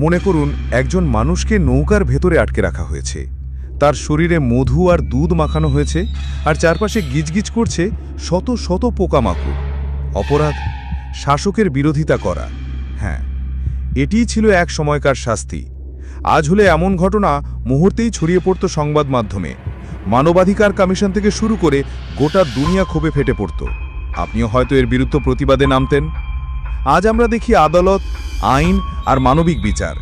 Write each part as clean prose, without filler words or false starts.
মনে করুন একজন মানুষকে নৌকার ভেতরে আটকে রাখা হয়েছে, তার শরীরে মধু আর দুধ মাখানো হয়েছে, আর চারপাশে গিজগিজ করছে শত শত পোকামাকড়। অপরাধ শাসকের বিরোধিতা করা। হ্যাঁ, এটিই ছিল এক সময়কার শাস্তি। আজ হলে এমন ঘটনা মুহূর্তেই ছড়িয়ে পড়ত সংবাদ মাধ্যমে। মানবাধিকার কমিশন থেকে শুরু করে গোটা দুনিয়া ক্ষোভে ফেটে পড়ত। আপনিও হয়তো এর বিরুদ্ধে প্রতিবাদে নামতেন। আজ আমরা দেখি আদালত, আইন আর মানবিক বিচার,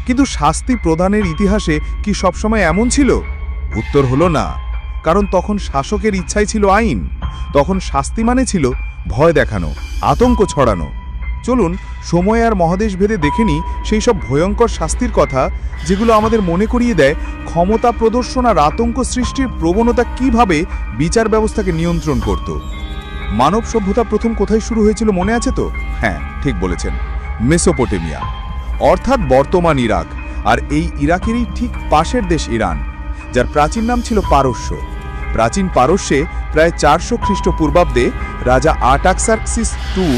কিন্তু শাস্তি প্রদানের ইতিহাসে কি সবসময় এমন ছিল? উত্তর হলো না, কারণ তখন শাসকের ইচ্ছাই ছিল আইন। তখন শাস্তি মানে ছিল ভয় দেখানো, আতঙ্ক ছড়ানো। চলুন সময় আর মহাদেশ ভেদে দেখে নিই সেই সব ভয়ঙ্কর শাস্তির কথা, যেগুলো আমাদের মনে করিয়ে দেয় ক্ষমতা প্রদর্শন আর আতঙ্ক সৃষ্টির প্রবণতা কিভাবে বিচার ব্যবস্থাকে নিয়ন্ত্রণ করত। মানব সভ্যতা প্রথম কোথায় শুরু হয়েছিল মনে আছে তো? হ্যাঁ, ঠিক বলেছেন, মেসোপটেমিয়া, অর্থাৎ বর্তমান ইরাক। আর এই ইরাকেরই ঠিক পাশের দেশ ইরান, যার প্রাচীন নাম ছিল পারস্য। প্রাচীন পারস্যে প্রায় 400 খ্রিস্টপূর্বাব্দে রাজা আর্টাক্সার্ক্সিস II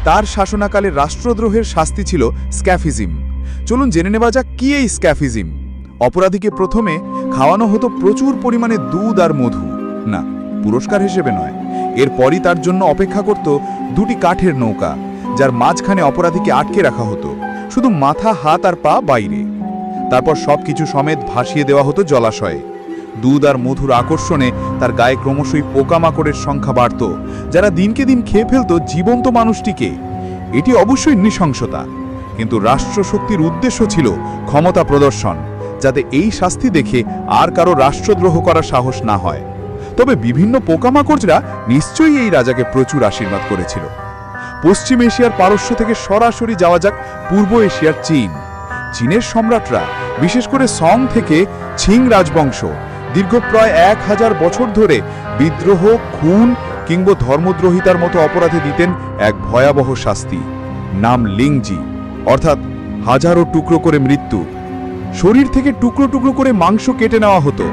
তার শাসনাকালে রাষ্ট্রদ্রোহের শাস্তি ছিল স্ক্যাফিজম। চলুন জেনে নেওয়া যাক কি এই স্ক্যাফিজম। অপরাধীকে প্রথমে খাওয়ানো হতো প্রচুর পরিমাণে দুধ আর মধু। না, পুরস্কার হিসেবে নয়। এরপরই তার জন্য অপেক্ষা করত দুটি কাঠের নৌকা, যার মাঝখানে অপরাধীকে আটকে রাখা হতো, শুধু মাথা, হাত আর পা বাইরে। তারপর সবকিছু সমেত ভাসিয়ে দেওয়া হতো জলাশয়ে। দুধ আর মধুর আকর্ষণে তার গায়ে ক্রমশই পোকামাকড়ের সংখ্যা বাড়ত, যারা দিনকে দিন খেয়ে ফেলত জীবন্ত মানুষটিকে। এটি অবশ্যই নৃশংসতা, কিন্তু রাষ্ট্রশক্তির উদ্দেশ্য ছিল ক্ষমতা প্রদর্শন, যাতে এই শাস্তি দেখে আর কারো রাষ্ট্রদ্রোহ করার সাহস না হয়। তবে বিভিন্ন পোকামাকড়রা নিশ্চয়ই এই রাজাকে প্রচুর আশীর্বাদ করেছিল। পশ্চিম এশিয়ার পারস্য থেকে সরাসরি যাওয়া যাক পূর্ব এশিয়ার চীন। চীনের সম্রাটরা, বিশেষ করে সং থেকে ছিং রাজবংশ, দীর্ঘ প্রায় 1000 বছর ধরে বিদ্রোহ, খুন কিংবা ধর্মদ্রোহিতার মতো অপরাধে দিতেন এক ভয়াবহ শাস্তি। নাম লিংজি, অর্থাৎ হাজারো টুকরো করে মৃত্যু। শরীর থেকে টুকরো টুকরো করে মাংস কেটে নেওয়া হতো,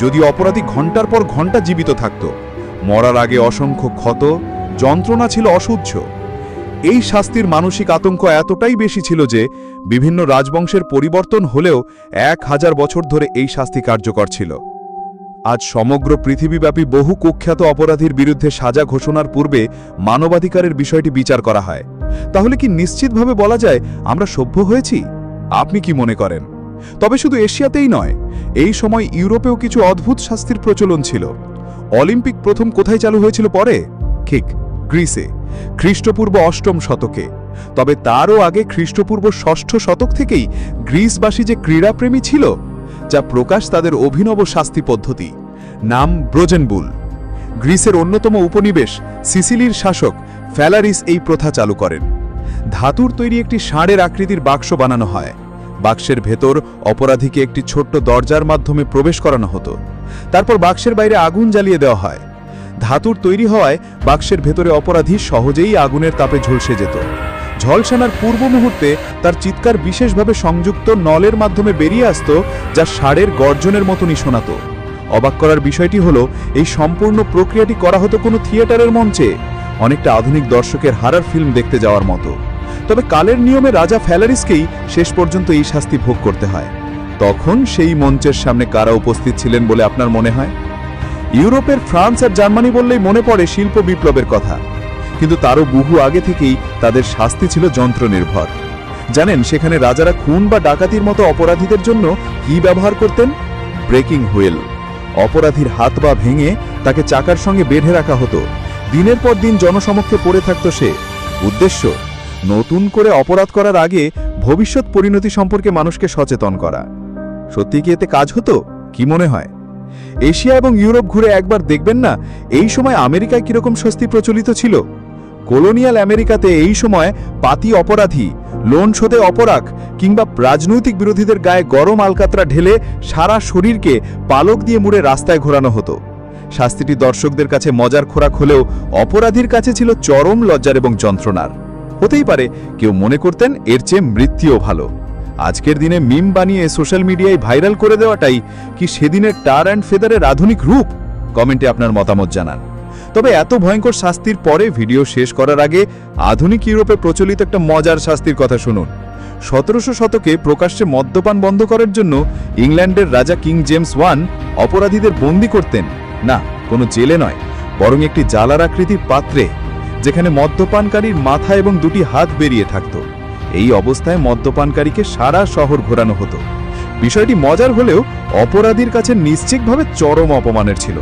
যদি অপরাধী ঘন্টার পর ঘন্টা জীবিত থাকত। মরার আগে অসংখ্য ক্ষত, যন্ত্রণা ছিল অসহ্য। এই শাস্তির মানসিক আতঙ্ক এতটাই বেশি ছিল যে বিভিন্ন রাজবংশের পরিবর্তন হলেও 1000 বছর ধরে এই শাস্তি কার্যকর ছিল। আজ সমগ্র পৃথিবীব্যাপী বহু কুখ্যাত অপরাধীর বিরুদ্ধে সাজা ঘোষণার পূর্বে মানবাধিকারের বিষয়টি বিচার করা হয়। তাহলে কি নিশ্চিতভাবে বলা যায় আমরা সভ্য হয়েছি? আপনি কি মনে করেন? তবে শুধু এশিয়াতেই নয়, এই সময় ইউরোপেও কিছু অদ্ভুত শাস্তির প্রচলন ছিল। অলিম্পিক প্রথম কোথায় চালু হয়েছিল পরে? ঠিক গ্রিসে, খ্রিস্টপূর্ব 8ম শতকে। তবে তারও আগে খ্রিস্টপূর্ব 6ষ্ঠ শতক থেকেই গ্রিসবাসী যে ক্রীড়াপ্রেমী ছিল, যা প্রকাশ তাদের অভিনব শাস্তি পদ্ধতি। নাম ব্রোজেনবুল। গ্রিসের অন্যতম উপনিবেশ সিসিলির শাসক ফ্যালারিস এই প্রথা চালু করেন। ধাতুর তৈরি একটি ষাঁড়ের আকৃতির বাক্স বানানো হয়। বাক্সের ভেতর অপরাধীকে একটি ছোট্ট দরজার মাধ্যমে প্রবেশ করানো হতো। তারপর বাক্সের বাইরে আগুন জ্বালিয়ে দেওয়া হয়। ধাতুর তৈরি হওয়ায় বাক্সের ভেতরে অপরাধী সহজেই আগুনের তাপে ঝলসে যেত। ঝলসানোর পূর্ব মুহূর্তে তার চিৎকার বিশেষভাবে সংযুক্ত নলের মাধ্যমে বেরিয়ে আসত, যা ষাঁড়ের গর্জনের মতনই শোনাত। অবাক করার বিষয়টি হলো, এই সম্পূর্ণ প্রক্রিয়াটি করা হতো কোনো থিয়েটারের মঞ্চে, অনেকটা আধুনিক দর্শকের হরর ফিল্ম দেখতে যাওয়ার মতো। তবে কালের নিয়মে রাজা ফ্যালারিসকেই শেষ পর্যন্ত এই শাস্তি ভোগ করতে হয়। তখন সেই মঞ্চের সামনে কারা উপস্থিত ছিলেন বলে আপনার মনে হয়? ইউরোপের ফ্রান্স আর জার্মানি বললেই মনে পড়ে শিল্প বিপ্লবের কথা, কিন্তু তারও বহু আগে থেকেই তাদের শাস্তি ছিল যন্ত্র নির্ভর। জানেন সেখানে রাজারা খুন বা ডাকাতির মতো অপরাধীদের জন্য কি ব্যবহার করতেন? Breaking wheel. অপরাধীর হাত পা ভেঙে তাকে চাকার সঙ্গে বেঁধে রাখা হতো। দিনের পর দিন জনসমক্ষে পড়ে থাকত সে। উদ্দেশ্য নতুন করে অপরাধ করার আগে ভবিষ্যৎ পরিণতি সম্পর্কে মানুষকে সচেতন করা। সত্যি কি এতে কাজ হতো? কি মনে হয়? এশিয়া এবং ইউরোপ ঘুরে একবার দেখবেন না এই সময় আমেরিকায় কিরকম শাস্তি প্রচলিত ছিল। কলোনিয়াল আমেরিকাতে এই সময় পাতি অপরাধী, লোন শোধে অপরাধ কিংবা রাজনৈতিক বিরোধীদের গায়ে গরম আলকাতরা ঢেলে সারা শরীরকে পালক দিয়ে মুড়ে রাস্তায় ঘোরানো হতো। শাস্তিটি দর্শকদের কাছে মজার খোরাক হলেও অপরাধীর কাছে ছিল চরম লজ্জার এবং যন্ত্রণার। হতেই পারে কেউ মনে করতেন এর চেয়ে মৃত্যুও ভালো। আজকের দিনে মিম বানিয়ে সোশ্যাল মিডিয়ায় ভাইরাল করে দেওয়াটাই কি সেদিনের টার অ্যান্ড ফেদারের আধুনিক রূপ? কমেন্টে আপনার মতামত জানান। তবে এত ভয়ঙ্কর শাস্তির পরে ভিডিও শেষ করার আগে আধুনিক ইউরোপে প্রচলিত একটা মজার শাস্তির কথা শুনুন। 1700 শতকে প্রকাশ্যে মদ্যপান বন্ধ করার জন্য ইংল্যান্ডের রাজা কিং জেমস ওয়ান অপরাধীদের বন্দী করতেন, না কোনো জেলে নয়, বরং একটি জালার আকৃতির পাত্রে, যেখানে মদ্যপানকারীর মাথা এবং দুটি হাত বেরিয়ে থাকত। এই অবস্থায় মদ্যপানকারীকে সারা শহর ঘোরানো হতো। বিষয়টি মজার হলেও অপরাধীর কাছে নিশ্চিতভাবে চরম অপমানের ছিল।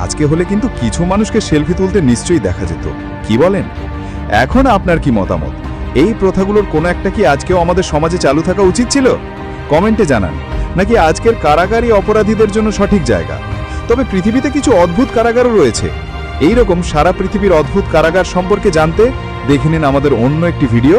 আজকে হলে কিন্তু কিছু মানুষকে সেলফি তুলতে নিশ্চয়ই দেখা যেত, কি বলেন? এখন আপনার কি মতামত? এই প্রথাগুলোর কোনো একটা কি আজকেও আমাদের সমাজে চালু থাকা উচিত ছিল? কমেন্টে জানান। নাকি আজকের কারাগারই অপরাধীদের জন্য সঠিক জায়গা? তবে পৃথিবীতে কিছু অদ্ভুত কারাগারও রয়েছে। এই রকম সারা পৃথিবীর অদ্ভুত কারাগার সম্পর্কে জানতে দেখে নিন আমাদের অন্য একটি ভিডিও